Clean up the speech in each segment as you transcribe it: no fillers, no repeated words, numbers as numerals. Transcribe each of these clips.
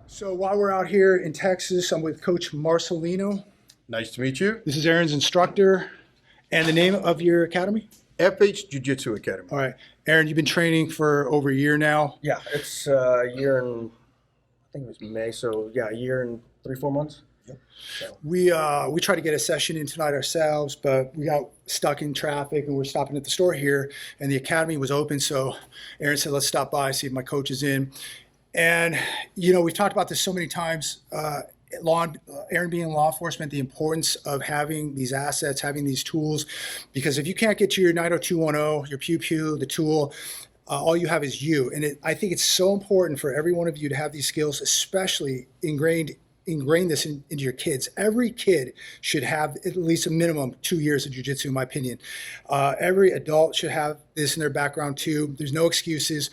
So while we're out here in Texas, I'm with Coach Marcelino. Nice to meet you. This is Aaron's instructor. And the name of your academy? FH Jiu-Jitsu Academy. All right. Aaron, you've been training for over a year now. Yeah, it's a year and I think it was May, so yeah, a year and 3-4 months. Yep. So. We tried to get a session in tonight ourselves, but we got stuck in traffic and we're stopping at the store here and the academy was open. So Aaron said, let's stop by, see if my coach is in. And, you know, we've talked about this so many times, Aaron being in law enforcement, the importance of having these assets, having these tools, because if you can't get to your 90210, your pew-pew, the tool, all you have is you. And I think it's so important for every one of you to have these skills, especially ingrain this into your kids. Every kid should have at least a minimum 2 years of jiu-jitsu, in my opinion. Every adult should have this in their background too. There's no excuses.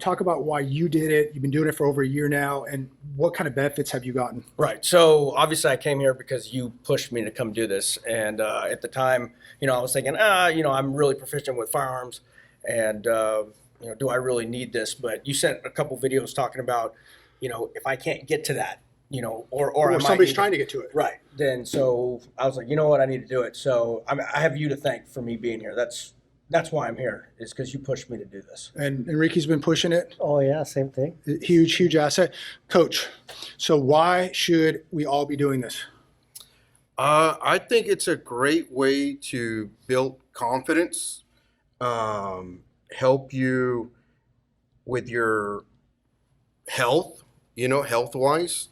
Talk about why you did it. You've been doing it for over a year now, and what kind of benefits have you gotten? Right. So obviously I came here because you pushed me to come do this. And at the time, you know, I was thinking, you know, I'm really proficient with firearms and, you know, do I really need this? But you sent a couple videos talking about, you know, if I can't get to that, you know, or somebody's trying to get to it. Right. Then so I was like, you know what, I need to do it. So I have you to thank for me being here. That's why I'm here, is because you pushed me to do this. And Enrique's been pushing it. Oh, yeah, same thing. Huge asset. Coach, so why should we all be doing this? I think it's a great way to build confidence, help you with your health, you know, health-wise.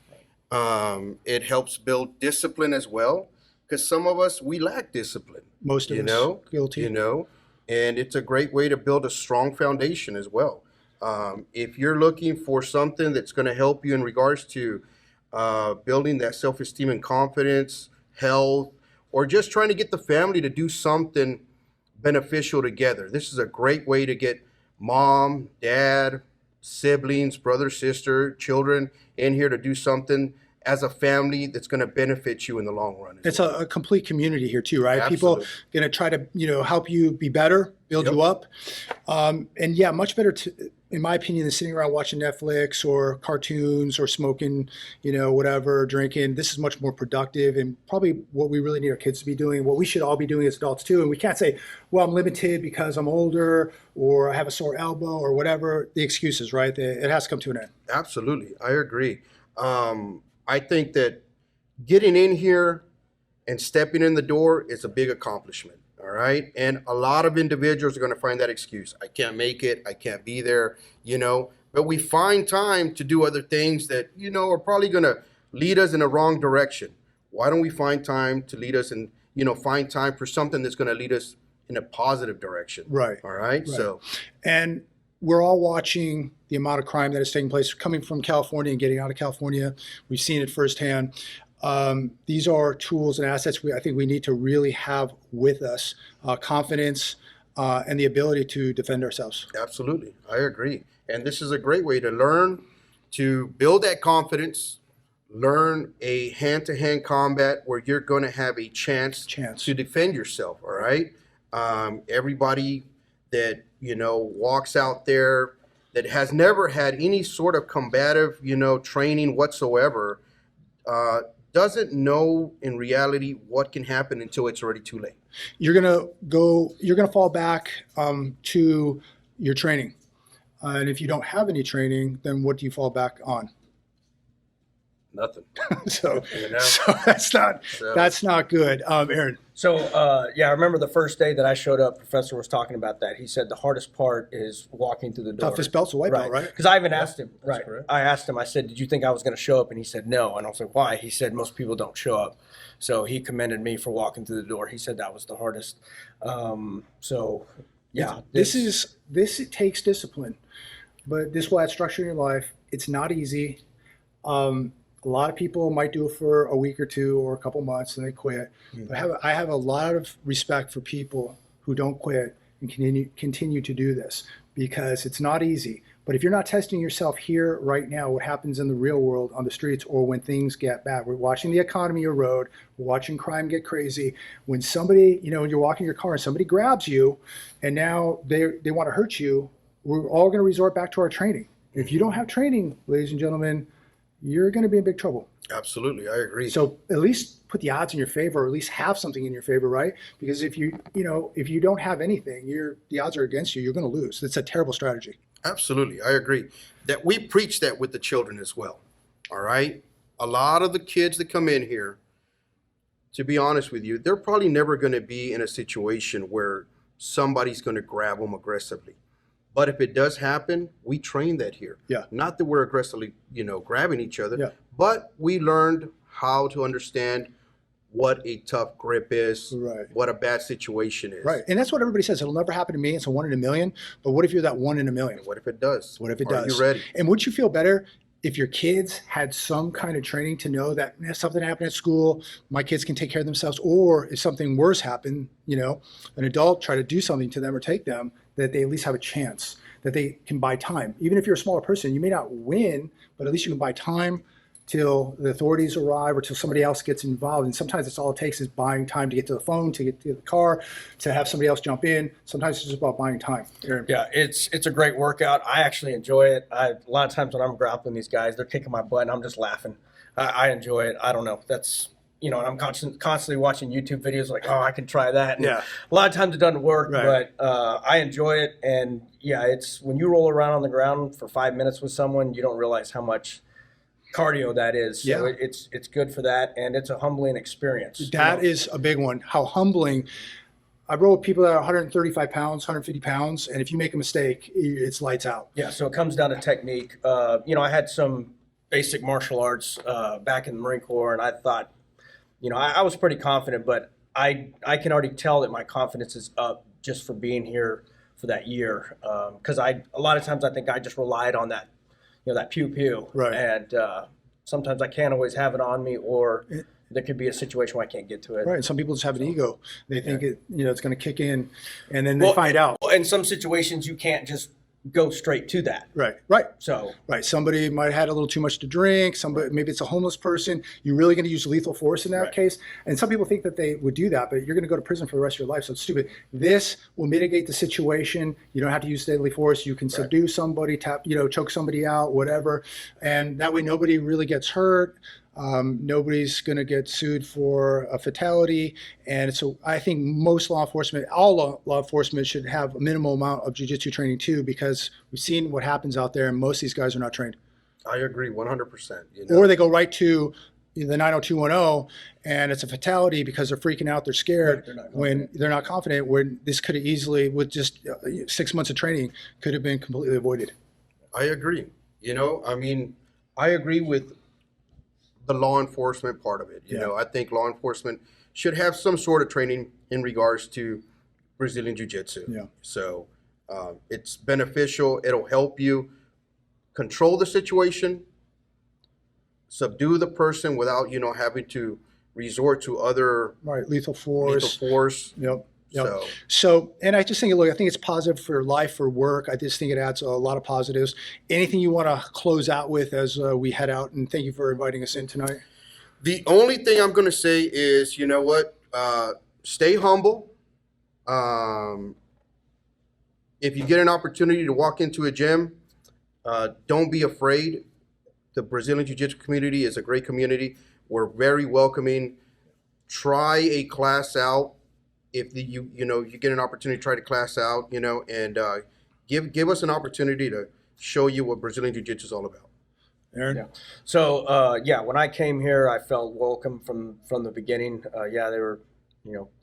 It helps build discipline as well, because some of us, we lack discipline. Most of us, guilty. You know, and it's a great way to build a strong foundation as well. If you're looking for something that's going to help you in regards to building that self-esteem and confidence, health, or just trying to get the family to do something beneficial together, this is a great way to get mom, dad, siblings, brother, sister, children in here to do something as a family that's going to benefit you in the long run. It's a complete community here too, right? Absolutely. People going to try to, you know, help you be better, build you up. And yeah, much better, in my opinion, than sitting around watching Netflix or cartoons or smoking, you know, whatever, drinking. This is much more productive and probably what we really need our kids to be doing, what we should all be doing as adults too. And we can't say, well, I'm limited because I'm older or I have a sore elbow or whatever. The excuses, right? It has to come to an end. Absolutely. I agree. I think that getting in here and stepping in the door is a big accomplishment, all right? And a lot of individuals are going to find that excuse. I can't make it. I can't be there, you know. But we find time to do other things that, you know, are probably going to lead us in the wrong direction. Why don't we find time to lead us and, you know, find time for something that's going to lead us in a positive direction? Right. All right? So, and we're all watching the amount of crime that is taking place coming from California and getting out of California. We've seen it firsthand. These are tools and assets I think we need to really have with us, confidence and the ability to defend ourselves. absolutely. I agree. And this is a great way to learn to build that confidence, learn a hand-to-hand combat where you're going to have a chance to defend yourself, all right? Everybody that, you know, walks out there that has never had any sort of combative, you know, training whatsoever, doesn't know in reality what can happen until it's already too late. You're gonna fall back to your training. And if you don't have any training, then what do you fall back on? Nothing. So You know? that's not good. Aaron. So, yeah, I remember the first day that I showed up, Professor was talking about that. He said the hardest part is walking through the door. Toughest belt's a white belt, right? Because I even asked him, right? correct. I asked him, I said, did you think I was going to show up? And he said, no. And I was like, why? He said, most people don't show up. So he commended me for walking through the door. He said that was the hardest. So, yeah. This takes discipline, but this will add structure in your life. It's not easy. A lot of people might do it for a week or two or a couple months and they quit. But I have a lot of respect for people who don't quit and continue to do this because it's not easy. But if you're not testing yourself here right now, what happens in the real world on the streets or when things get bad? We're watching the economy erode. We're watching crime get crazy. When somebody, you know, when you're walking your car and somebody grabs you and now they want to hurt you, we're all going to resort back to our training. If you don't have training, ladies and gentlemen, you're going to be in big trouble. Absolutely, I agree. So at least put the odds in your favor, or at least have something in your favor, right? Because if you don't have anything, the odds are against you. You're going to lose. It's a terrible strategy. Absolutely, I agree. That we preach that with the children as well. All right, a lot of the kids that come in here, to be honest with you, they're probably never going to be in a situation where somebody's going to grab them aggressively. But if it does happen, we train that here. Yeah. Not that we're aggressively, grabbing each other, Yeah. but we learned how to understand what a tough grip is, Right. what a bad situation is. Right. And that's what everybody says. It'll never happen to me. It's a 1 in a million. But what if you're that 1 in a million? What if it does? What if it Are does? you ready? And wouldn't you feel better if your kids had some kind of training to know that something happened at school, my kids can take care of themselves, or if something worse happened, an adult try to do something to them or take them, that they at least have a chance, that they can buy time. Even if you're a smaller person, you may not win, but at least you can buy time till the authorities arrive or till somebody else gets involved. And sometimes it's all it takes is buying time to get to the phone, to get to the car, to have somebody else jump in. Sometimes it's just about buying time. Aaron. Yeah, it's a great workout. I actually enjoy it. A lot of times when I'm grappling these guys, they're kicking my butt and I'm just laughing. I enjoy it. I don't know. That's, and I'm constantly watching YouTube videos like, oh, I can try that. And Yeah. a lot of times it doesn't work, Right. but I enjoy it. And yeah, it's when you roll around on the ground for 5 minutes with someone, you don't realize how much cardio that is. So Yeah. it's good for that, and it's a humbling experience. That is a big one. How humbling. I roll with people that are 135 pounds, 150 pounds, and if you make a mistake, it's lights out. Yeah, so it comes down to technique. I had some basic martial arts back in the Marine Corps, and I thought, I was pretty confident, but I can already tell that my confidence is up just for being here for that year. Because a lot of times I think I just relied on that, that pew. Right. And sometimes I can't always have it on me, or there could be a situation where I can't get to it. Right. And some people just have an ego. They think it's going to kick in, and then they find out. In some situations, you can't just go straight to that. Right. So Right. Somebody might have had a little too much to drink. Somebody, maybe it's a homeless person. You're really going to use lethal force in that case. And some people think that they would do that, but you're going to go to prison for the rest of your life. So it's stupid. This will mitigate the situation. You don't have to use deadly force. You can subdue somebody, choke somebody out, whatever. And that way nobody really gets hurt. Nobody's going to get sued for a fatality. And so I think most law enforcement, all law enforcement should have a minimal amount of jiu-jitsu training too, because we've seen what happens out there and most of these guys are not trained. I agree 100%. Or they go right to the 90210 and it's a fatality because they're freaking out, they're scared, when they're not confident, when this could have easily, with just 6 months of training, could have been completely avoided. I agree. I agree with the law enforcement part of it. I think law enforcement should have some sort of training in regards to Brazilian Jiu-Jitsu. Yeah. So it's beneficial. It'll help you control the situation, subdue the person without, having to resort to other Lethal force. Yep. So, and I just think, I think it's positive for life, for work. I just think it adds a lot of positives. Anything you want to close out with as we head out? And thank you for inviting us in tonight. The only thing I'm going to say is, stay humble. If you get an opportunity to walk into a gym, don't be afraid. The Brazilian Jiu-Jitsu community is a great community. We're very welcoming. Try a class out. If you get an opportunity to try the class out, and give us an opportunity to show you what Brazilian Jiu-Jitsu is all about. Aaron? Yeah. So when I came here, I felt welcome from the beginning. They were,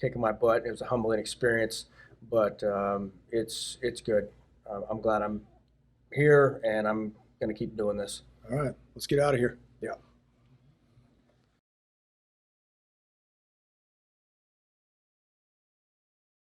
kicking my butt. It was a humbling experience, but it's good. I'm glad I'm here, and I'm going to keep doing this. All right, let's get out of here. Yeah.